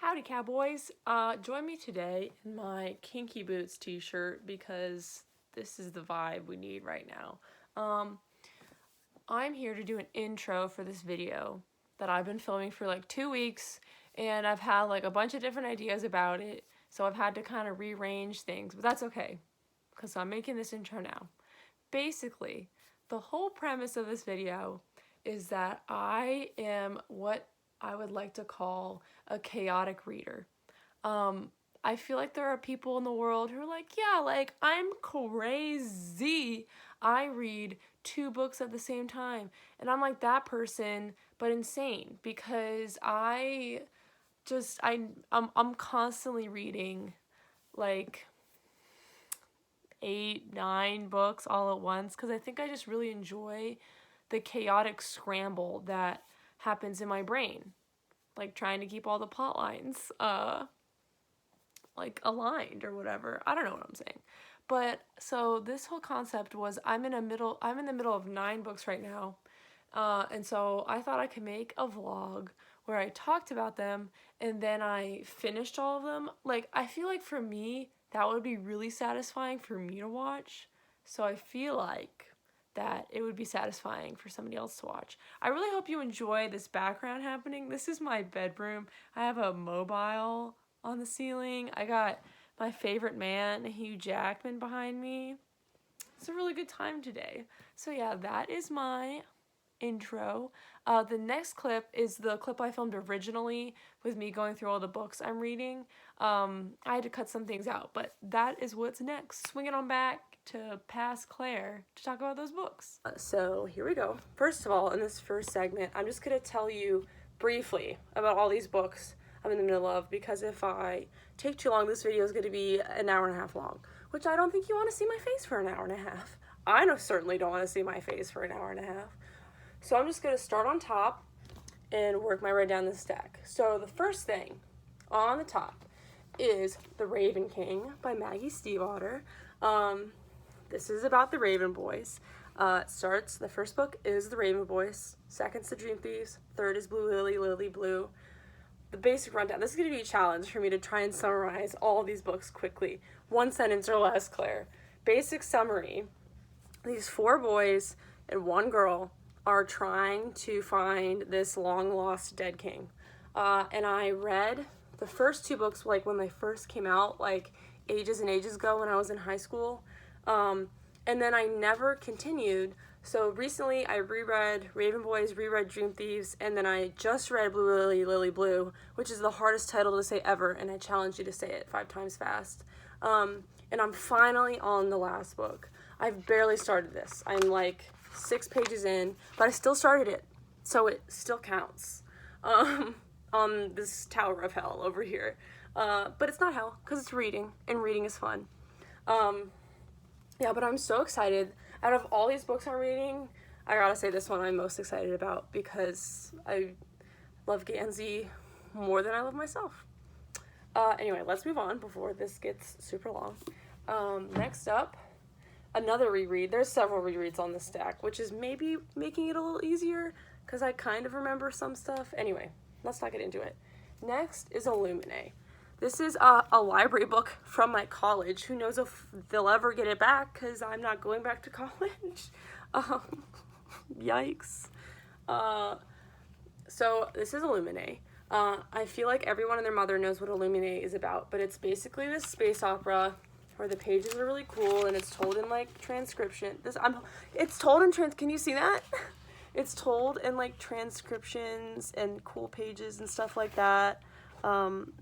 Howdy cowboys, join me today in my Kinky Boots t-shirt because this is the vibe we need right now. I'm here to do an intro for this video that I've been filming for like 2 weeks, and I've had like a bunch of different ideas about it, so I've had to kind of rearrange things, but that's okay because I'm making this intro now. Basically, the whole premise of this video is that I am what I would like to call a chaotic reader. I feel like there are people in the world who are like, yeah, like I'm crazy. I read 2 books at the same time, and I'm like that person, but insane because I'm constantly reading like 8, 9 books all at once because I think I just really enjoy the chaotic scramble that happens in my brain, like trying to keep all the plot lines like aligned or whatever. I don't know what I'm saying. But so this whole concept was I'm in the middle of 9 books right now. And so I thought I could make a vlog where I talked about them and then I finished all of them. Like, I feel like for me, that would be really satisfying for me to watch. So I feel like that it would be satisfying for somebody else to watch. I really hope you enjoy this background happening. This is my bedroom. I have a mobile on the ceiling. I got my favorite man, Hugh Jackman, behind me. It's a really good time today. So yeah, that is my intro. The next clip is the clip I filmed originally with me going through all the books I'm reading. I had to cut some things out, but that is what's next. Swing it on back to past Claire to talk about those books. So here we go. First of all, in this first segment, I'm just going to tell you briefly about all these books I'm in the middle of, because if I take too long, this video is going to be an hour and a half long, which I don't think you want to see my face for an hour and a half. I certainly don't want to see my face for an hour and a half. So I'm just going to start on top and work my way down the stack. So the first thing on the top is The Raven King by Maggie Stiefvater. This is about the Raven Boys. The first book is The Raven Boys, second's The Dream Thieves, third is Blue Lily, Lily Blue. The basic rundown. This is going to be a challenge for me to try and summarize all these books quickly. 1 sentence or less, Claire. Basic summary. These 4 boys and 1 girl are trying to find this long-lost dead king. And I read the first 2 books like when they first came out, like ages and ages ago when I was in high school. And then I never continued. So recently I reread Raven Boys, reread Dream Thieves, and then I just read Blue Lily, Lily Blue, which is the hardest title to say ever, and I challenge you to say it 5 times fast. And I'm finally on the last book. I've barely started this. I'm like 6 pages in, but I still started it, so it still counts on this Tower of Hell over here. But it's not hell, because it's reading, and reading is fun. Yeah, but I'm so excited. Out of all these books I'm reading, I gotta say this one I'm most excited about because I love Gansey more than I love myself. Anyway, let's move on before this gets super long. Next up, another reread. There's several rereads on this stack, which is maybe making it a little easier because I kind of remember some stuff. Anyway, let's not get into it. Next is Illuminae. This is a library book from my college. Who knows if they'll ever get it back because I'm not going back to college. Yikes. So this is Illuminae. I feel like everyone and their mother knows what Illuminae is about, but it's basically this space opera where the pages are really cool and it's told in like transcription. Can you see that? It's told in like transcriptions and cool pages and stuff like that.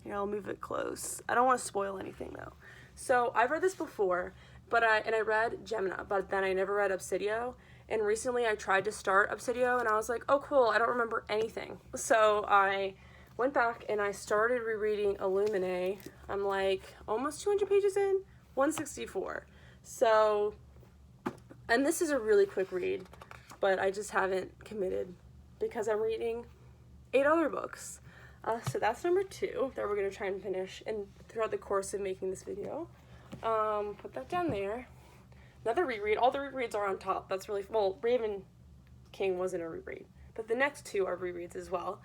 Here, I'll move it close. I don't want to spoil anything though. So I've read this before, but I read Gemina, but then I never read Obsidio. And recently I tried to start Obsidio and I was like, oh cool, I don't remember anything. So I went back and I started rereading Illuminae. I'm like almost 200 pages in, 164. So, and this is a really quick read, but I just haven't committed because I'm reading 8 other books. So that's number 2 that we're going to try and finish and throughout the course of making this video. Put that down there. Another reread. All the rereads are on top. That's really, Raven King wasn't a reread, but the next 2 are rereads as well.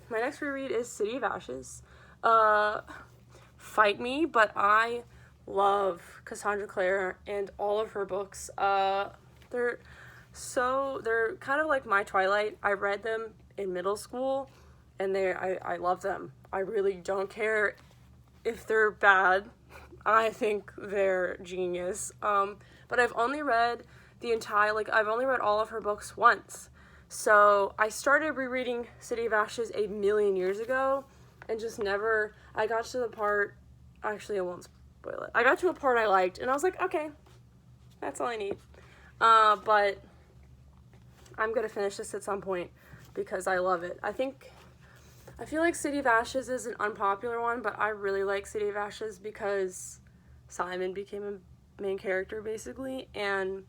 my next reread is City of Ashes. Fight me, but I love Cassandra Clare and all of her books. They're kind of like my Twilight. I read them in middle school, and I love them. I really don't care if they're bad. I think they're genius. But I've only read I've only read all of her books once. So I started rereading City of Ashes a million years ago, and just never, I got to the part, actually I won't spoil it. I got to a part I liked, and I was like, okay, that's all I need. But I'm gonna finish this at some point because I love it. I feel like City of Ashes is an unpopular one, but I really like City of Ashes because Simon became a main character, basically, and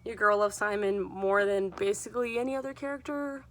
your girl loves Simon more than basically any other character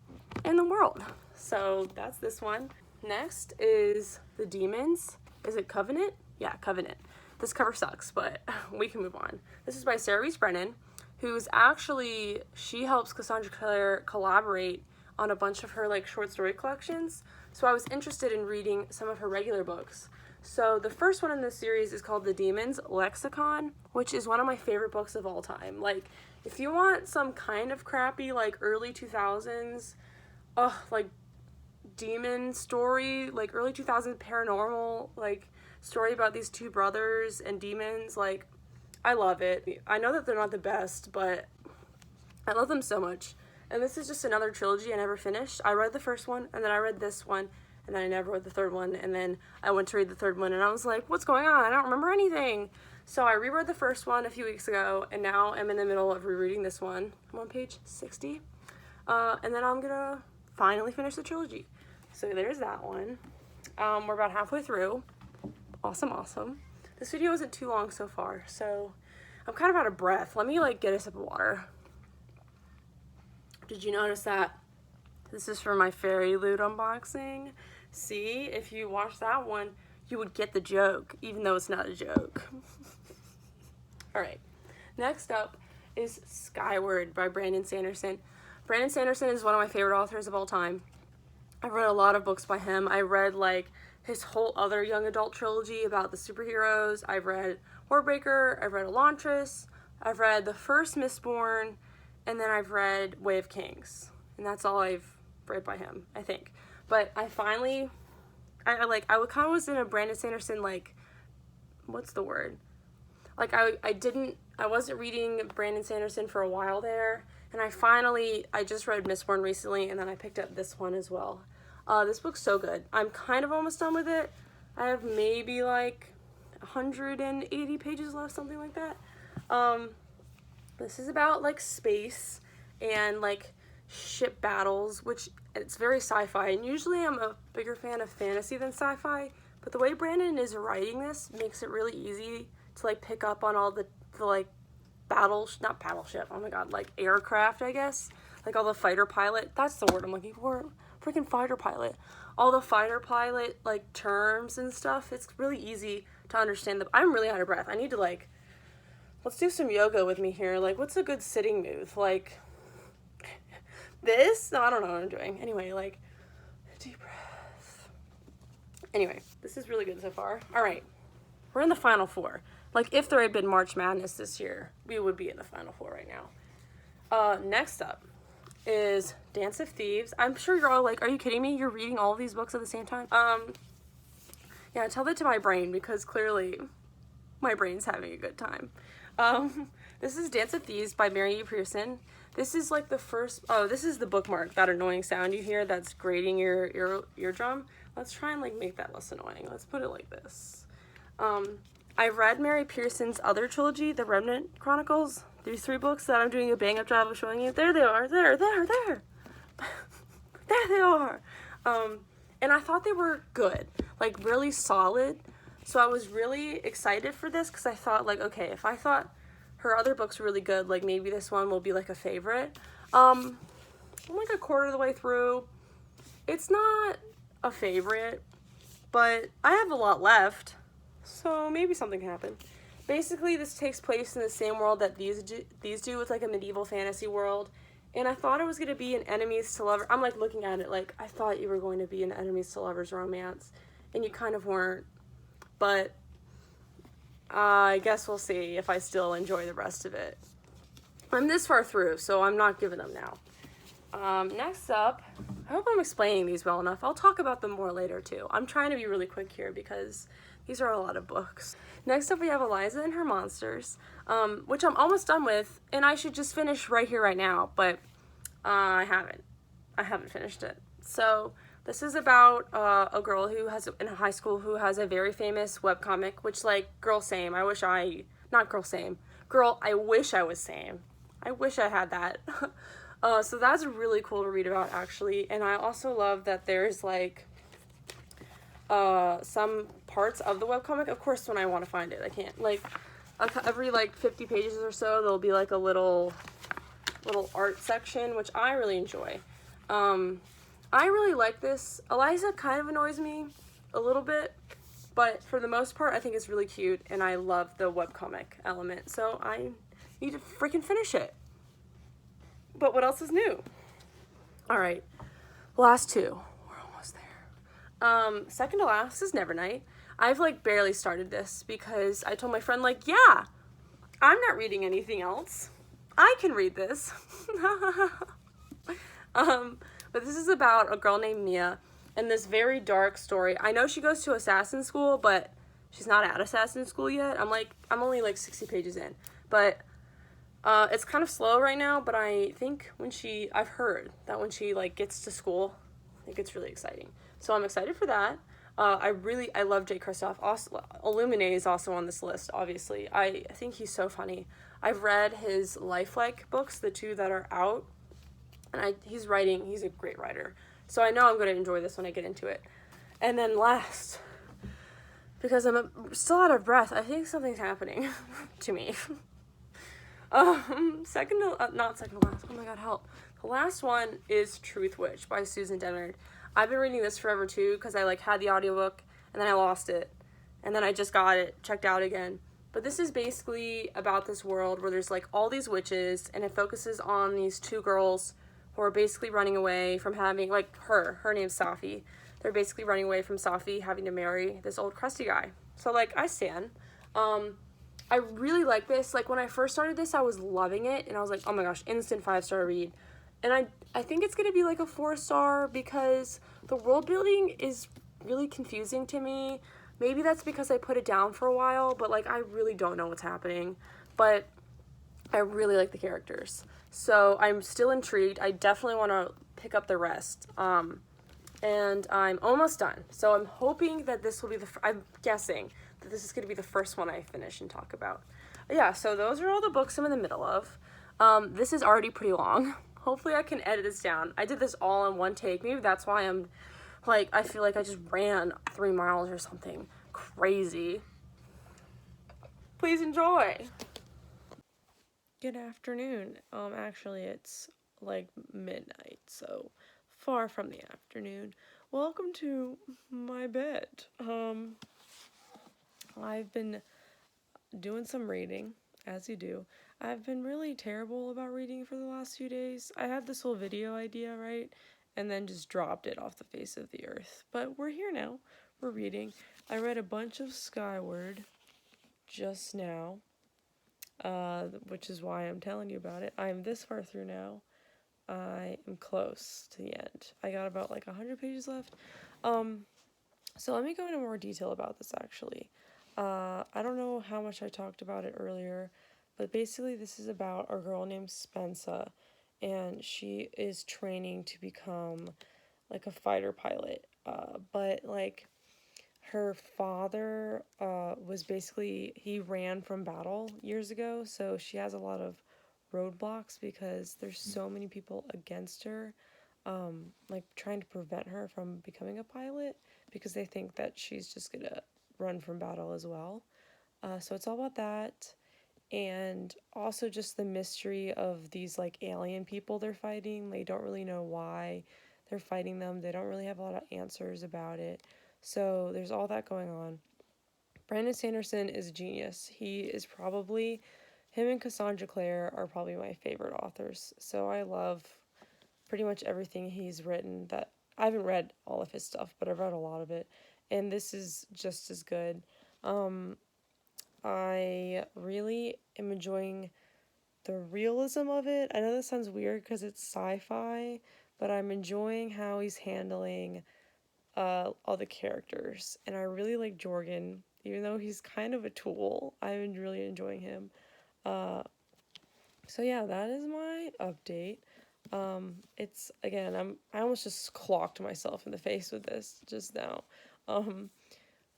in the world. So that's this one. Next is The Demons. Is it Covenant? Yeah, Covenant. This cover sucks, but we can move on. This is by Sarah Reese Brennan, who's actually, she helps Cassandra Clare collaborate on a bunch of her like short story collections. So I was interested in reading some of her regular books. So the first one in this series is called The Demons Lexicon, which is one of my favorite books of all time. Like, if you want some kind of crappy, like, early 2000s, like, demon story, like, early 2000s paranormal, like, story about these two brothers and demons, like, I love it. I know that they're not the best, but I love them so much. And this is just another trilogy I never finished. I read the first one, and then I read this one, and then I never read the third one, and then I went to read the third one, and I was like, what's going on? I don't remember anything. So I reread the first one a few weeks ago, and now I'm in the middle of rereading this one. I'm on page 60. And then I'm gonna finally finish the trilogy. So there's that one. We're about halfway through. Awesome, awesome. This video isn't too long so far, so I'm kind of out of breath. Let me like get a sip of water. Did you notice that this is for my Fairy Loot unboxing? See, if you watched that one, you would get the joke, even though it's not a joke. Alright, next up is Skyward by Brandon Sanderson. Brandon Sanderson is one of my favorite authors of all time. I've read a lot of books by him. I read like his whole other young adult trilogy about the superheroes. I've read Warbreaker, I've read Elantris, I've read the first Mistborn, and then I've read Way of Kings. And that's all I've read by him, I think. But I finally, I kind of was in a Brandon Sanderson, like, what's the word? Like, I wasn't reading Brandon Sanderson for a while there, and I just read Mistborn recently, and then I picked up this one as well. This book's so good. I'm kind of almost done with it. I have maybe, like, 180 pages left, something like that. This is about, like, space and, like, ship battles, which it's very sci-fi, and usually I'm a bigger fan of fantasy than sci-fi, but the way Brandon is writing this makes it really easy to like pick up on all the like not battleship, oh my god, like aircraft, I guess, like all the fighter pilot, that's the word I'm looking for, freaking fighter pilot, all the fighter pilot like terms and stuff. It's really easy to understand. I'm really out of breath. I need to like, let's do some yoga with me here. Like, what's a good sitting move? Like this? No, I don't know what I'm doing. Anyway, like, deep breath. Anyway, this is really good so far. All right, we're in the final four. Like, if there had been March Madness this year, we would be in the final four right now. Next up is Dance of Thieves. I'm sure you're all like, are you kidding me? You're reading all of these books at the same time? Yeah, tell that to my brain, because clearly my brain's having a good time. This is Dance of Thieves by Mary E. Pearson. This is like the first, this is the bookmark, that annoying sound you hear that's grating your eardrum. Let's try and like make that less annoying. Let's put it like this. I read Mary Pearson's other trilogy, The Remnant Chronicles. These 3 books that I'm doing a bang-up job of showing you. There they are. There. There they are. And I thought they were good, like really solid. So I was really excited for this because I thought like, okay, if I thought her other books were really good, like maybe this one will be like a favorite. I'm like a quarter of the way through. It's not a favorite, but I have a lot left. So maybe something can happen. Basically, this takes place in the same world that these do with like a medieval fantasy world. And I thought it was going to be an enemies to lovers. I'm like looking at it like, I thought you were going to be an enemies to lovers romance, and you kind of weren't. But I guess we'll see if I still enjoy the rest of it. I'm this far through, so I'm not giving them now. Next up, I hope I'm explaining these well enough. I'll talk about them more later too. I'm trying to be really quick here because these are a lot of books. Next up we have Eliza and Her Monsters, which I'm almost done with, and I should just finish right here, right now, but I haven't finished it. So this is about a girl who has, in high school, who has a very famous webcomic, which, like, girl, same. I wish I, not girl, same. Girl, I wish I was same. I wish I had that. So that's really cool to read about, actually. And I also love that there's, like, some parts of the webcomic. Of course, when I want to find it, I can't. Like, every, like, 50 pages or so, there'll be, like, a little art section, which I really enjoy. I really like this. Eliza kind of annoys me a little bit, but for the most part, I think it's really cute, and I love the webcomic element, so I need to freaking finish it. But what else is new? Alright, last two. We're almost there. Second to last is Nevernight. I've, like, barely started this because I told my friend, like, yeah, I'm not reading anything else. I can read this. But this is about a girl named Mia and this very dark story. I know she goes to assassin school, but she's not at assassin school yet. I'm only like 60 pages in, but it's kind of slow right now, but I think I've heard that when she, like, gets to school, it gets really exciting. So I'm excited for that. I love Jay Kristoff. Also, Illuminae is also on this list, obviously. I think he's so funny. I've read his lifelike books, the two that are out, and he's a great writer. So I know I'm going to enjoy this when I get into it. And then last, because I'm still out of breath, I think something's happening to me. Not second to last, oh my god, help. The last one is Truth Witch by Susan Dennard. I've been reading this forever too, because I, like, had the audiobook, and then I lost it, and then I just got it checked out again. But this is basically about this world where there's, like, all these witches, and it focuses on these two girls who are basically running away from having, like, her name's Safi. They're basically running away from Safi having to marry this old crusty guy. So, like, I stan. I really like this. Like, when I first started this, I was loving it, and I was like, oh my gosh, instant 5-star read. And I think it's going to be, like, a 4-star because the world building is really confusing to me. Maybe that's because I put it down for a while, but, like, I really don't know what's happening. But I really like the characters. So I'm still intrigued. I definitely want to pick up the rest. And I'm almost done. So I'm hoping that this will be I'm guessing that this is going to be the first one I finish and talk about. Yeah, so those are all the books I'm in the middle of. This is already pretty long. Hopefully I can edit this down. I did this all in one take. Maybe that's why I'm, like, I feel like I just ran 3 miles or something crazy. Please enjoy. Good afternoon. Actually, it's, like, midnight, so far from the afternoon. Welcome to my bed. I've been doing some reading, as you do. I've been really terrible about reading for the last few days. I had this whole video idea, right? And then just dropped it off the face of the earth. But we're here now. We're reading. I read a bunch of Skyward just now, which is why I'm telling you about it. I'm this far through now. I am close to the end. I got about, like, 100 pages left. So let me go into more detail about this, actually. I don't know how much I talked about it earlier, but basically this is about a girl named Spensa, and she is training to become, like, a fighter pilot. But, like, her father was basically, he ran from battle years ago, so she has a lot of roadblocks because there's so many people against her, like, trying to prevent her from becoming a pilot because they think that she's just gonna run from battle as well. So it's all about that, and also just the mystery of these, like, alien people they're fighting. They don't really know why they're fighting them. They don't really have a lot of answers about it. So there's all that going on. Brandon Sanderson is a genius. He is probably, him and Cassandra Clare are probably my favorite authors. So I love pretty much everything he's written. That I haven't read all of his stuff, but I've read a lot of it, and this is just as good. Um, I really am enjoying the realism of it. I know this sounds weird because it's sci-fi, but I'm enjoying how he's handling all the characters, and I really like Jorgen, even though he's kind of a tool. I'm really enjoying him. Uh, so yeah, that is my update. It's again, I almost just clocked myself in the face with this just now. Um,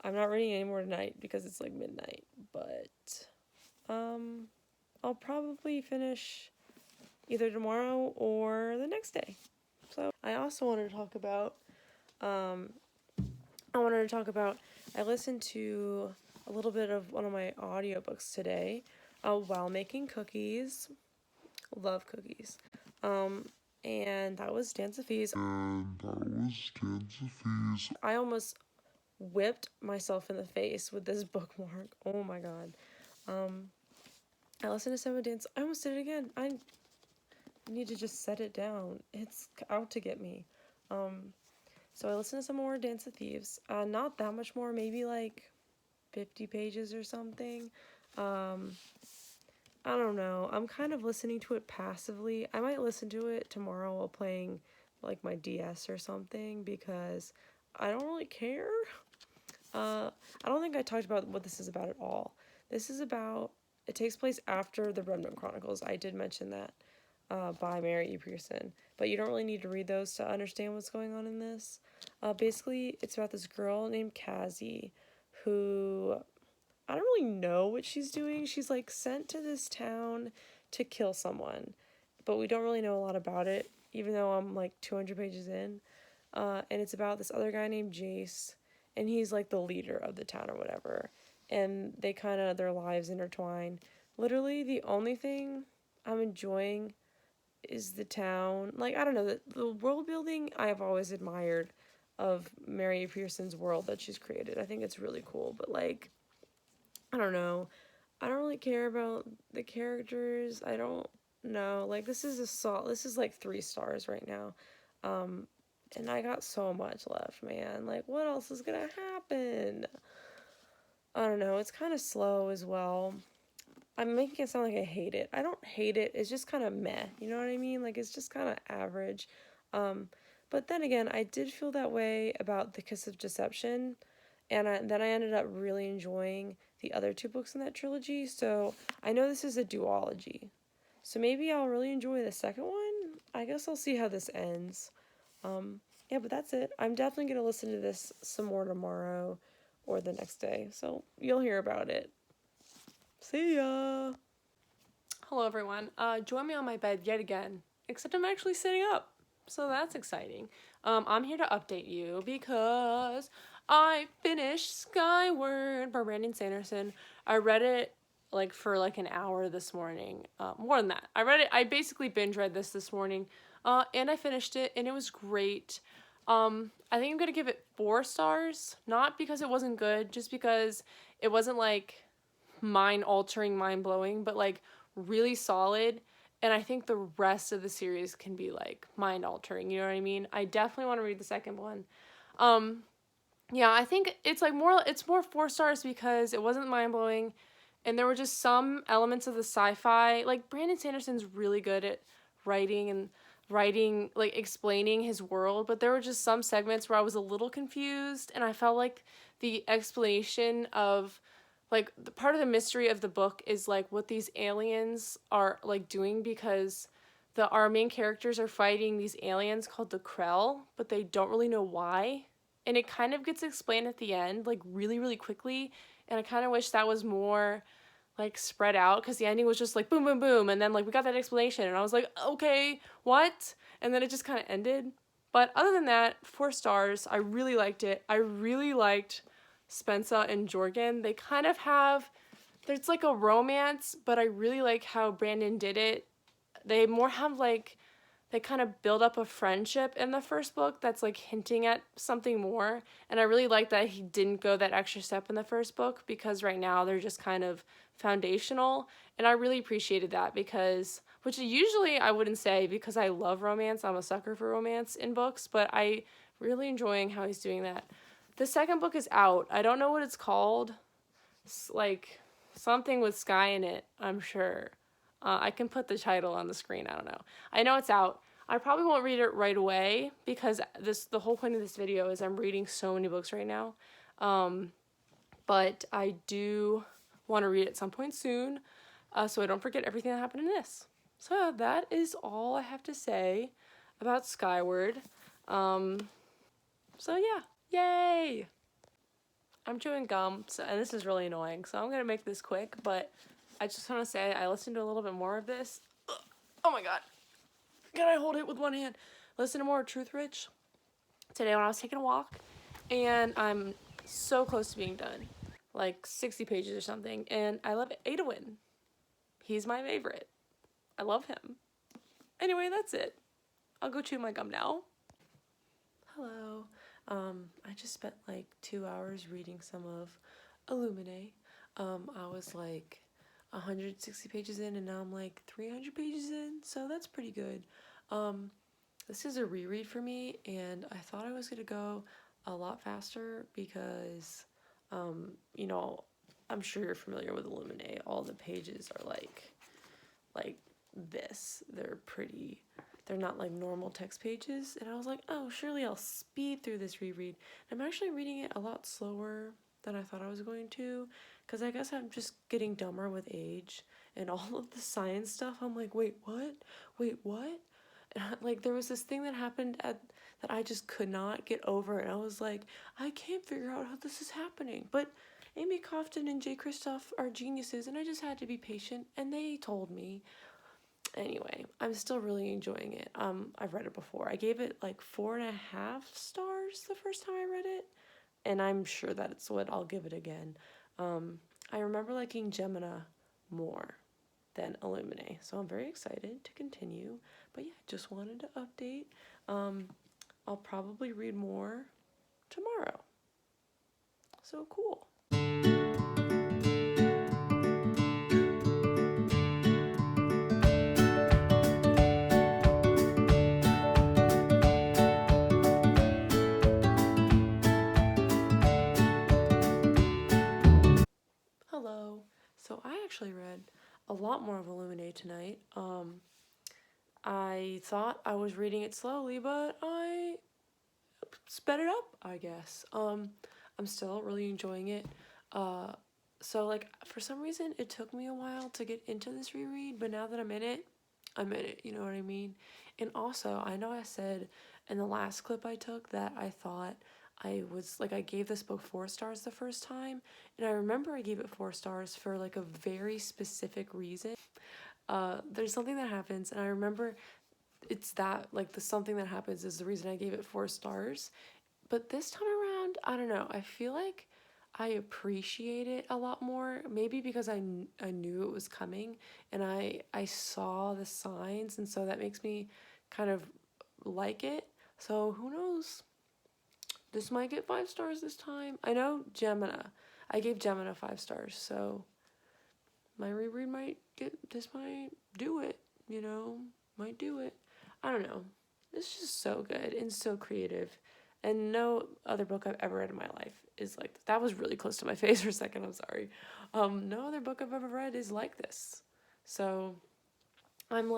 I'm not reading anymore tonight because it's like midnight, but um, I'll probably finish either tomorrow or the next day. So I also wanted to talk about um, I listened to a little bit of one of my audiobooks today while making cookies. Love cookies. And that was Dance of Fees. I almost whipped myself in the face with this bookmark. Oh my god. I listened to some of Dance. I almost did it again. I need to just set it down. It's out to get me. So I listened to some more Dance of Thieves. Not that much more, maybe like 50 pages or something. I don't know. I'm kind of listening to it passively. I might listen to it tomorrow while playing like my DS or something because I don't really care. I don't think I talked about what this is about at all. This is about, it takes place after the Remnant Chronicles. I did mention that by Mary E. Pearson, but you don't really need to read those to understand what's going on in this. Basically, it's about this girl named Cassie who I don't really know what she's doing. She's like sent to this town to kill someone, but we don't really know a lot about it, even though I'm like 200 pages in. And it's about this other guy named Jace, and he's like the leader of the town or whatever. And they kind of, their lives intertwine. Literally, the only thing I'm enjoying is the town. Like, I don't know, the world building I have always admired of Mary Pearson's world that she's created. I think it's really cool, but like, I don't know. I don't really care about the characters. I don't know. Like, this is like 3 stars right now. And I got so much left, man. Like, what else is gonna happen? I don't know. It's kind of slow as well. I'm making it sound like I hate it. I don't hate it. It's just kind of meh. You know what I mean? Like, it's just kind of average. But then again, I did feel that way about The Kiss of Deception. And then I ended up really enjoying the other 2 books in that trilogy. So I know this is a duology. So maybe I'll really enjoy the second one. I guess I'll see how this ends. Yeah, but that's it. I'm definitely going to listen to this some more tomorrow or the next day. So you'll hear about it. See ya! Hello, everyone. Join me on my bed yet again, except I'm actually sitting up. So that's exciting. I'm here to update you because I finished Skyward by Brandon Sanderson. I read it like for like an hour this morning. More than that. I basically binge read this morning. And I finished it and it was great. I think I'm going to give it 4 stars. Not because it wasn't good, just because it wasn't like mind-altering, mind-blowing, but like really solid. And I think the rest of the series can be like mind-altering, you know what I mean? I definitely want to read the second one. Yeah, I think it's more 4 stars because it wasn't mind-blowing and there were just some elements of the sci-fi. Like, Brandon Sanderson's really good at writing, like explaining his world, but there were just some segments where I was a little confused and I felt like the explanation of like the part of the mystery of the book is like what these aliens are like doing, because our main characters are fighting these aliens called the Krell, but they don't really know why. And it kind of gets explained at the end, like really, really quickly. And I kind of wish that was more like spread out, because the ending was just like boom, boom, boom. And then like we got that explanation and I was like, okay, what? And then it just kind of ended. But other than that, 4 stars. I really liked it. I really liked Spencer and Jorgen. They kind of there's like a romance, but I really like how Brandon did it. They more have like, they kind of build up a friendship in the first book that's like hinting at something more. And I really like that he didn't go that extra step in the first book, because right now they're just kind of foundational, and I really appreciated that because, which usually I wouldn't say because I love romance, I'm a sucker for romance in books, but I really enjoying how he's doing that. The second book is out. I don't know what it's called. It's like something with sky in it, I'm sure. I can put the title on the screen. I don't know. I know it's out. I probably won't read it right away because the whole point of this video is I'm reading so many books right now. But I do want to read it at some point soon, so I don't forget everything that happened in this. So that is all I have to say about Skyward. So yeah, yay! I'm chewing gum, and this is really annoying, so I'm going to make this quick, but I just want to say I listened to a little bit more of this. Oh my god. Can I hold it with one hand? Listen to more Truth Rich today when I was taking a walk, and I'm so close to being done. Like 60 pages or something, and I love Adawin. He's my favorite. I love him. Anyway, that's it. I'll go chew my gum now. Hello. I just spent like 2 hours reading some of Illuminae. I was like 160 pages in, and now I'm like 300 pages in, so that's pretty good. This is a reread for me, and I thought I was gonna go a lot faster because, you know, I'm sure you're familiar with Illuminae. All the pages are like this. They're not like normal text pages, and I was like, oh, surely I'll speed through this reread. I'm actually reading it a lot slower than I thought I was going to, because I guess I'm just getting dumber with age, and all of the science stuff, I'm like, wait, what? And like, there was this thing that happened that I just could not get over, and I was like, I can't figure out how this is happening, but Amy Crofton and Jay Kristoff are geniuses, and I just had to be patient, and they told me. Anyway, I'm still really enjoying it. I've read it before. I gave it like 4.5 stars the first time I read it, and I'm sure that it's what I'll give it again. I remember liking Gemina more than Illuminae, so I'm very excited to continue. But yeah, just wanted to update. I'll probably read more tomorrow. So cool. Hello. So I actually read a lot more of Illuminae tonight. I thought I was reading it slowly, but I sped it up, I guess. I'm still really enjoying it. So like for some reason it took me a while to get into this reread, but now that I'm in it, you know what I mean? And also, I know I said in the last clip I took that I thought I gave this book 4 stars the first time, and I remember I gave it 4 stars for like a very specific reason. There's something that happens, and I remember it's that, like, the something that happens is the reason I gave it 4 stars. But this time around, I don't know, I feel like I appreciate it a lot more, maybe because I knew it was coming, and I saw the signs, and so that makes me kind of like it. So who knows? This might get 5 stars this time. I know Gemina. I gave Gemina 5 stars, so my reread might do it, you know, might do it. I don't know. It's just so good and so creative. And no other book I've ever read in my life is like that. Was really close to my face for a second, I'm sorry. No other book I've ever read is like this. So I'm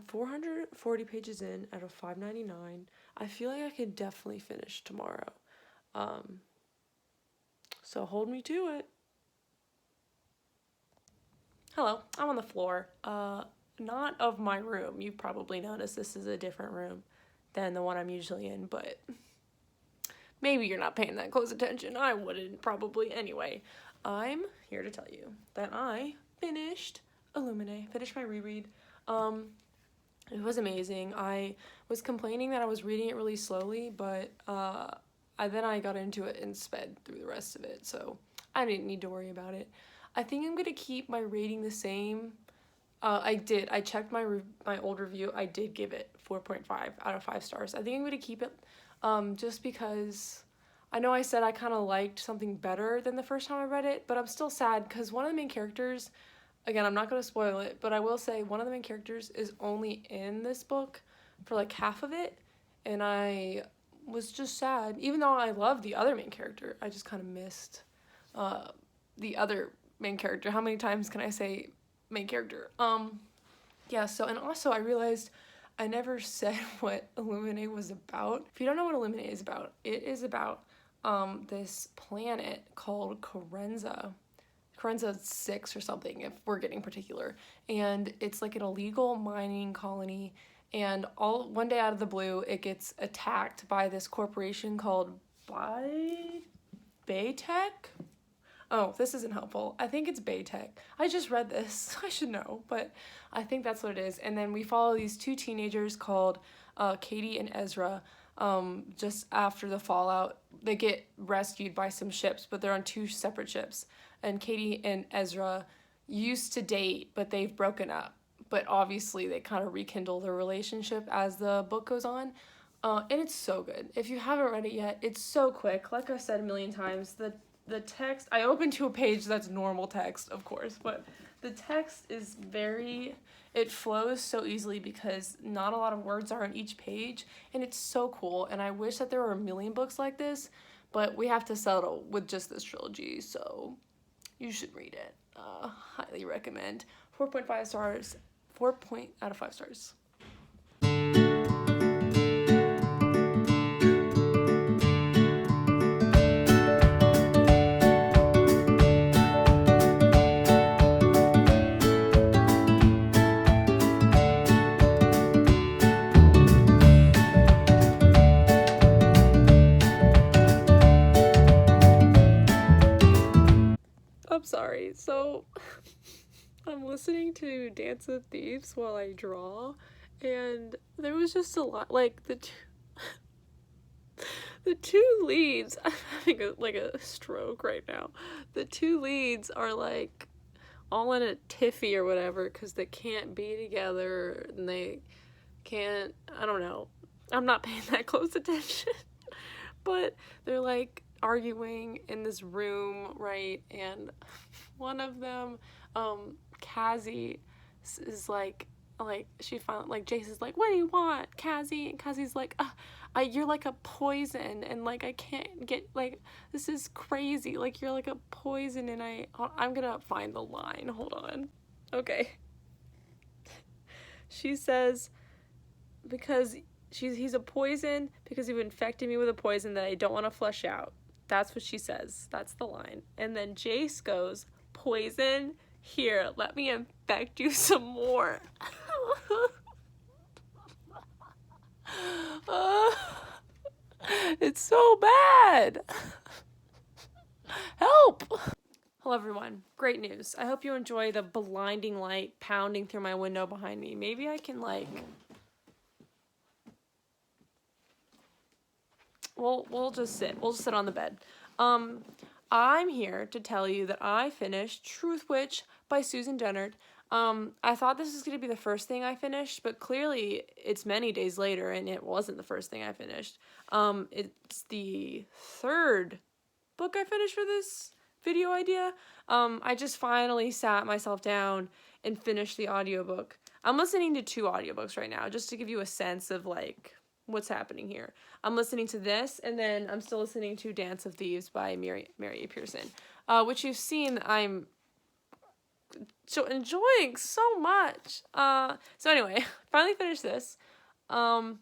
440 pages in out of 599. I feel like I could definitely finish tomorrow. So hold me to it. Hello, I'm on the floor. Not of my room. You probably noticed this is a different room than the one I'm usually in, but maybe you're not paying that close attention. I wouldn't probably anyway. I'm here to tell you that I finished Illuminae, finished my reread. It was amazing. I was complaining that I was reading it really slowly, but then I got into it and sped through the rest of it, so I didn't need to worry about it. I think I'm gonna keep my rating the same. I checked my old review. I did give it 4.5 out of 5 stars. I think I'm gonna keep it, just because I know I said I kind of liked something better than the first time I read it, but I'm still sad because one of the main characters, again, I'm not going to spoil it, but I will say one of the main characters is only in this book for like half of it, and I was just sad. Even though I love the other main character, I just kind of missed uh, the other main character. How many times can I say main character? Yeah, so, and also I realized I never said what Illuminae was about. If you don't know what Illuminae is about, it is about this planet called Carenza. Carenza 6 or something, if we're getting particular. And it's like an illegal mining colony. And all one day out of the blue, it gets attacked by this corporation called Baytech. Oh, this isn't helpful. I think it's Baytech. I just read this. I should know, but I think that's what it is. And then we follow these two teenagers called Katie and Ezra. Just after the fallout, they get rescued by some ships, but they're on two separate ships. And Katie and Ezra used to date, but they've broken up. But obviously, they kind of rekindle their relationship as the book goes on. And it's so good. If you haven't read it yet, it's so quick. Like I said a million times, the text, I opened to a page that's normal text, of course, but the text is it flows so easily because not a lot of words are on each page, and it's so cool, and I wish that there were a million books like this, but we have to settle with just this trilogy, so you should read it. Highly recommend. 4.5 stars. 4 point out of 5 stars. I'm sorry. So, I'm listening to Dance of Thieves while I draw, and there was just a lot, like, the two leads, I'm having a stroke right now. The two leads are, like, all in a tiffy or whatever, because they can't be together, and they can't, I don't know. I'm not paying that close attention. But they're, like, arguing in this room, right? And one of them, Cassie, is like she finally, like, Jace is like, what do you want, Cassie? And Cassie's like, you're like a poison, and like I can't get, like, this is crazy, like you're like a poison, and I'm gonna find the line, hold on. Okay. She says, because he's a poison because you've infected me with a poison that I don't want to flush out. That's what she says. That's the line. And then Jace goes, poison? Here, let me infect you some more. It's so bad. Help! Hello everyone. Great news. I hope you enjoy the blinding light pounding through my window behind me. Maybe I can, like... We'll just sit. We'll just sit on the bed. I'm here to tell you that I finished Truth Witch by Susan Dennard. I thought this was going to be the first thing I finished, but clearly it's many days later, and it wasn't the first thing I finished. It's the third book I finished for this video idea. I just finally sat myself down and finished the audiobook. I'm listening to 2 audiobooks right now, just to give you a sense of, like, what's happening here. I'm listening to this, and then I'm still listening to Dance of Thieves by Mary A. Pearson, which you've seen I'm enjoying so much. So anyway, finally finished this. I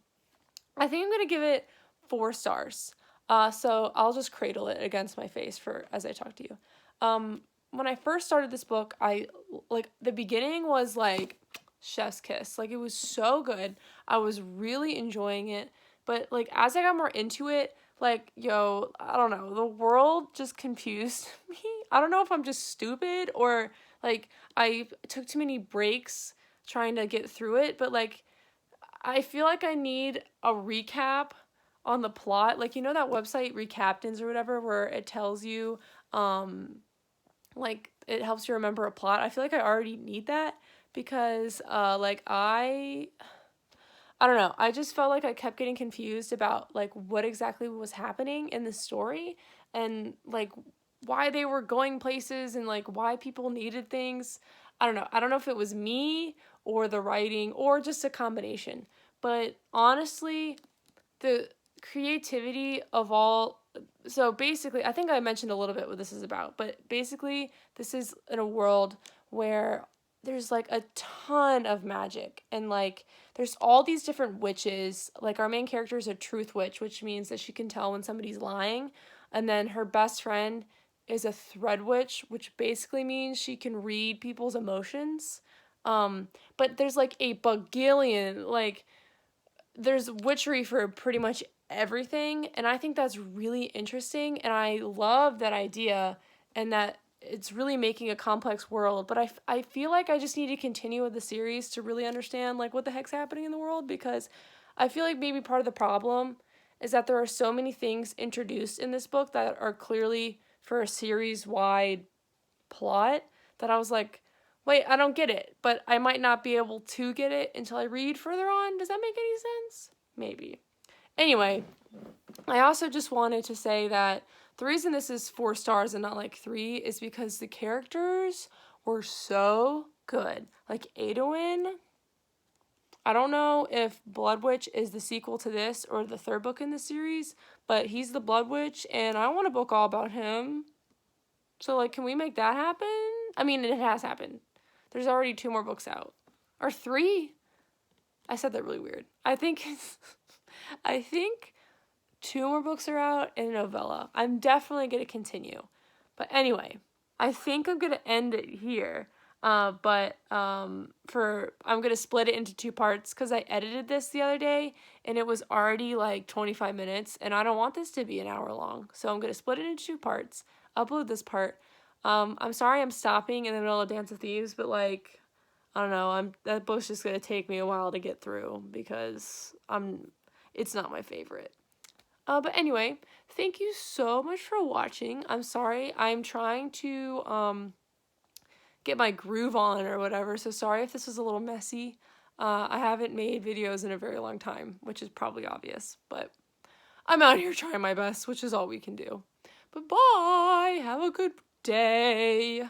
think I'm gonna give it 4 stars. So I'll just cradle it against my face as I talk to you. When I first started this book, the beginning was like chef's kiss. Like, it was so good. I was really enjoying it. But, like, as I got more into it, like, I don't know, the world just confused me. I don't know if I'm just stupid or, like, I took too many breaks trying to get through it. But, like, I feel like I need a recap on the plot. Like, you know that website, Recaptains or whatever, where it tells you, like, it helps you remember a plot. I feel like I already need that. Because, like, I I don't know. I just felt like I kept getting confused about like what exactly was happening in the story and like why they were going places and like why people needed things. I don't know. I don't know if it was me or the writing or just a combination. But honestly, the creativity of all, so basically I think I mentioned a little bit what this is about, but basically this is in a world where there's like a ton of magic and like there's all these different witches. Like our main character is a truth witch, which means that she can tell when somebody's lying, and then her best friend is a thread witch, which basically means she can read people's emotions. But there's like a bagillion, like there's witchery for pretty much everything, and I think that's really interesting, and I love that idea, and that it's really making a complex world. But I feel like I just need to continue with the series to really understand like what the heck's happening in the world, because I feel like maybe part of the problem is that there are so many things introduced in this book that are clearly for a series wide plot that I was like, wait, I don't get it. But I might not be able to get it until I read further on. Does that make any sense? Maybe. Anyway, I also just wanted to say that the reason this is 4 stars and not like 3 is because the characters were so good. Like Adowin, I don't know if Blood Witch is the sequel to this or the 3rd book in the series, but he's the Blood Witch and I want a book all about him. So, like, can we make that happen? I mean, it has happened. There's already 2 more books out. Or 3? I said that really weird. I think 2 more books are out in a novella. I'm definitely going to continue. But anyway, I think I'm going to end it here. I'm going to split it into 2 parts because I edited this the other day and it was already like 25 minutes and I don't want this to be an hour long. So I'm going to split it into 2 parts, upload this part. I'm sorry I'm stopping in the middle of Dance of Thieves, but like, I don't know, that book's just going to take me a while to get through because it's not my favorite. But anyway, thank you so much for watching. I'm sorry, I'm trying to, get my groove on or whatever, so sorry if this was a little messy. I haven't made videos in a very long time, which is probably obvious, but I'm out here trying my best, which is all we can do. But bye! Have a good day!